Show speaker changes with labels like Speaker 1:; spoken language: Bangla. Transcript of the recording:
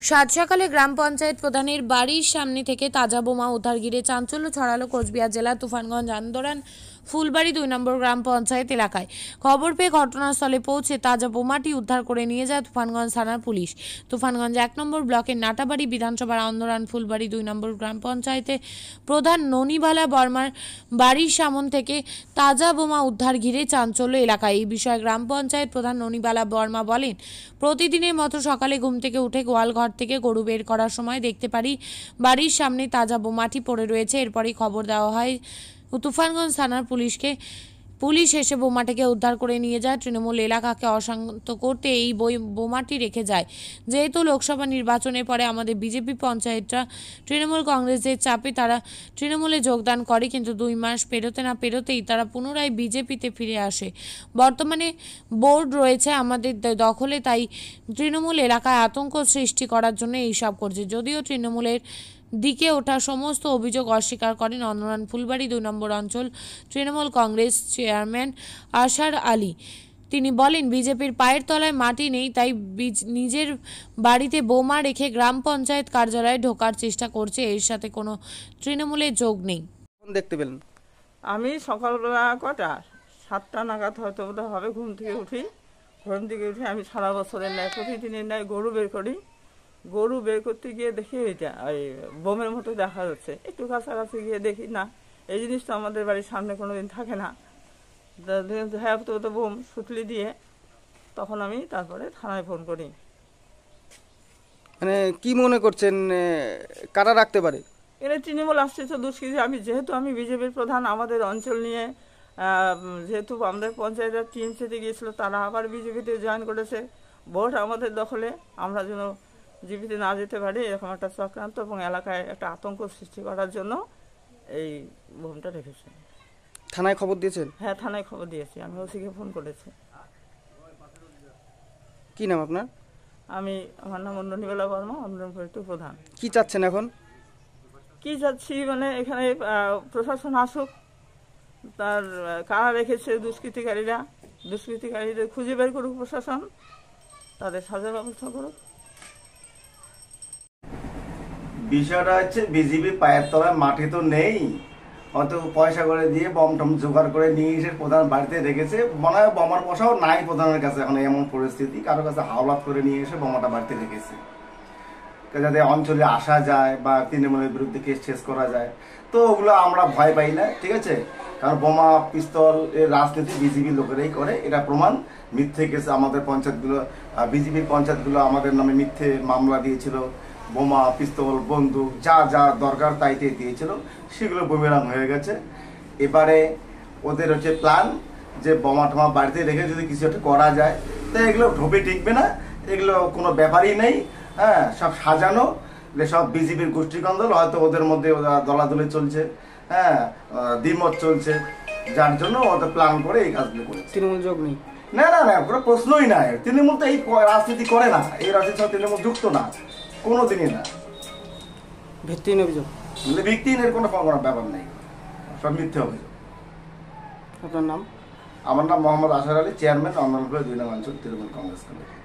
Speaker 1: সাত সকালে গ্রাম পঞ্চায়েত প্রধানের বাড়ির সামনে থেকে তাজা বোমা উদ্ধার ঘিরে চাঞ্চল্য ছড়ালো কোচবিহার জেলার তুফানগঞ্জ আন্দোলন ফুলবাড়ি 2 নম্বর গ্রাম পঞ্চায়েত এলাকায়। খবর পেয়ে ঘটনাস্থলে পৌঁছে তাজা বোমাটি উদ্ধার করে নিয়ে যায় তুফানগঞ্জ থানার পুলিশ। তুফানগঞ্জ 1 নম্বর ব্লকের নাটাবাড়ি বিধানসভার আন্দোলন ফুলবাড়ি 2 নম্বর গ্রাম পঞ্চায়েতে প্রধান ননিবালা বর্মার বাড়ির সামনে থেকে তাজা বোমা উদ্ধার ঘিরে চাঞ্চল্য এলাকায়। এই বিষয়ে গ্রাম পঞ্চায়েত প্রধান ননিবালা বর্মা বলেন, প্রতিদিনের মতো সকালে ঘুম থেকে উঠে গোয়ালঘর থেকে গরু বের করার সময় দেখতে পারি বাড়ির সামনে তাজা বোমাটি পড়ে রয়েছে। এরপরই খবর দেওয়া হয় তুফানগঞ্জ থানার পুলিশকে। পুলিশ এসে বোমাটিকে উদ্ধার করে নিয়ে যায়। তৃণমূল এলাকাকে অশান্ত করতে এই বোমাটি রেখে যায়। যেহেতু লোকসভা নির্বাচনের পরে আমাদের বিজেপি পঞ্চায়েতরা তৃণমূল কংগ্রেসের চাপে তারা তৃণমূলে যোগদান করে, কিন্তু 2 মাস পেরোতে না পেরোতেই তারা পুনরায় বিজেপিতে ফিরে আসে। বর্তমানে বোর্ড রয়েছে আমাদের দখলে, তাই তৃণমূল এলাকায় আতঙ্ক সৃষ্টি করার জন্য এইসব করছে। যদিও তৃণমূলের দিকে ওঠা সমস্ত অভিযোগ অস্বীকার করেন আন্দোলন ফুলবাড়ি 2 নম্বর অঞ্চল তৃণমূল কংগ্রেস চেয়ারম্যান আশার আলী। তিনি বলেন, বিজেপির পায়ের তলায় মাটি নেই, তাই নিজের বাড়িতে বোমা রেখে গ্রাম পঞ্চায়েত কার্যালয়ে ঢোকার চেষ্টা করছে। এর সাথে কোনো তৃণমূলের যোগ নেই।
Speaker 2: দেখতে পেলেন?
Speaker 3: আমি সকালবেলা 7টা নাগাদ হয়তো হবে ঘুম থেকে উঠি আমি সারা বছরের ন্যায় প্রতিদিনের ন্যায় গরু বের করি। গরু বের করতে গিয়ে দেখি এটা ওই বোমের মতো দেখা যাচ্ছে। একটু কাছাকাছি গিয়ে দেখি না, এই জিনিসটা আমাদের বাড়ির সামনে কোনোদিন থাকে না। হ্যাঁ তো বোম সুতলি দিয়ে তখন আমি তারপরে থানায় ফোন করি।
Speaker 2: মানে কি মনে করছেন কারা রাখতে পারে?
Speaker 3: এরা তৃণমূল আসছে তো দুষ্কৃতী। আমি বিজেপির প্রধান, আমাদের অঞ্চল নিয়ে যেহেতু আমাদের পঞ্চায়েতের টিএমসিতে গিয়েছিল, তারা আবার বিজেপিতে জয়েন করেছে। ভোট আমাদের দখলে, আমরা যেন জীবিত না যেতে পারি এরকম একটা চক্রান্ত এবং এলাকায় একটা আতঙ্ক সৃষ্টি করার জন্য এই বোমটা রেখেছে।
Speaker 2: থানায় খবর দিয়েছেন?
Speaker 3: হ্যাঁ, থানায় খবর দিয়েছি, আমি ওসিকে ফোন করেছি।
Speaker 2: কি নাম আপনার?
Speaker 3: আমার নাম ননিবালা বর্মা, আন্দোলন প্রধান।
Speaker 2: কি চাচ্ছেন এখন?
Speaker 3: কি চাচ্ছি মানে এখানে প্রশাসন আসুক, তার কারা রেখেছে দুষ্কৃতিকারীদের খুঁজে বের করুক প্রশাসন, তাদের সাজার ব্যবস্থা করুক।
Speaker 4: বিষয়টা হচ্ছে বিজেপি পায়ের তলায় মাটি তো নেই, হয়তো পয়সা করে দিয়ে বম টম জোগাড় করে নিয়ে এসে প্রধান বাড়িতে রেখেছে। মনে হয় বোমার পয়সাও নাই প্রধানের কাছে এখন, এমন পরিস্থিতি কারো কাছে হাওলাত করে নিয়ে এসে বোমাটা বাড়িতে রেখেছে যাতে অঞ্চলে আসা যায় বা তৃণমূলের বিরুদ্ধে কেস শেষ করা যায়। তো ওগুলো আমরা ভয় পাই না, ঠিক আছে, কারণ বোমা পিস্তল এর রাজনীতি বিজেপি লোকেরাই করে, এটা প্রমাণ। মিথ্যে কেস আমাদের পঞ্চায়েতগুলো, বিজেপির পঞ্চায়েতগুলো আমাদের নামে মিথ্যে মামলা দিয়েছিল, বোমা পিস্তল বন্দুক যা যা দরকার তাই দিয়েছিল, সেগুলো বুমেরাং হয়ে গেছে। এবারে ওদের হচ্ছে প্ল্যান যে বোমা টোমা বাড়িতে রেখে যদি কিছু একটা করা যায়, তো এগুলো ঢোপে টিকবে না, এগুলো কোনো ব্যাপারই নেই। হ্যাঁ, সব সাজানো, সব বিজেপির গোষ্ঠীকন্দল, হয়তো ওদের মধ্যে দলাদলি চলছে, হ্যাঁ দ্বিমত চলছে, যার জন্য ওদের প্ল্যান করে এই কাজগুলো করেছে।
Speaker 2: তৃণমূল যোগ নেই?
Speaker 4: না না না, কোনো প্রশ্নই নাই। তৃণমূল তো এই রাজনীতি করে না, এই রাজনীতি তৃণমূল যুক্ত না, কোনোদিনই না।
Speaker 2: ভিত্তিহীন অভিযোগ?
Speaker 4: ভিত্তিহীনের কোনো ব্যাপার নেই, সব মিথ্যে অভিযোগ।
Speaker 2: আপনার নাম?
Speaker 4: আমার নাম মোহাম্মদ আশার আলী, চেয়ারম্যান আন্দোলন 2 নং অঞ্চল তৃণমূল কংগ্রেস কমিটি।